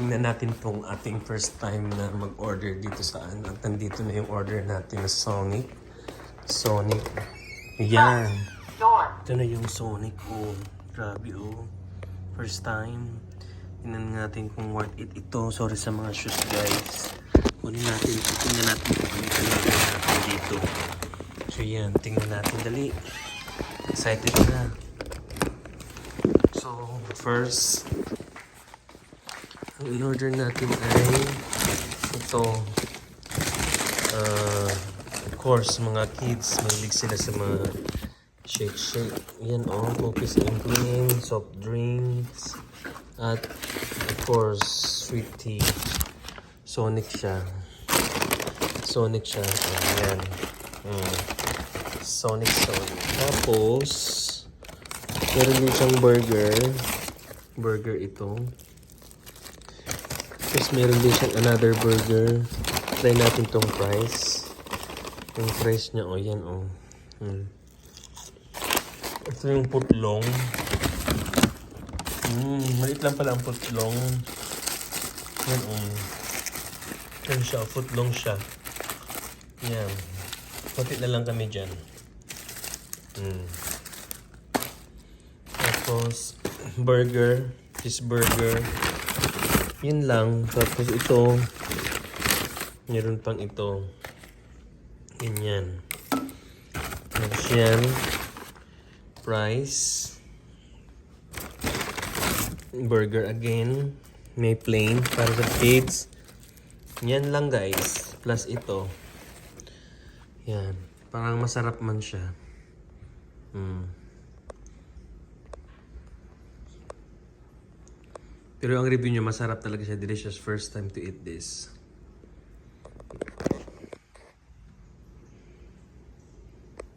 Tingnan natin tong ating first time na mag-order dito sa ano. At nandito na yung order natin na Sonic. Sonic. Yan. Ito na yung Sonic. Oh, grabe oh. First time. Tingnan natin kung worth it ito. Sorry sa mga shoes guys. Kunin natin. Tingnan natin kung ano talaga natin dito. So yan. Tingnan natin. Dali. Excited na. So, first, ang in-order natin ay ito. Of course, mga kids, mahilig sila sa mga shake. Yan oh, cookies and cream, soft drinks, at of course, sweet tea. Sonic siya. So, yan. Sonic. Tapos, meron din siyang burger ito. Tapos meron din siyang another burger. Try natin tong price. Yung price niya, oh yan oh. Ito yung putlong. Maliit lang pala ang putlong. Yan oh. Yan siya, putlong siya. Yan. Puti na lang kami dyan. Tapos, cheeseburger. Yun lang. Tapos ito, meron pang ito. Ganyan. Tapos yan. Price. Burger again. May plain para sa kids. Yan lang guys. Plus ito. Yan. Parang masarap man siya. Pero ang review niya, masarap talaga siya. Delicious. First time to eat this.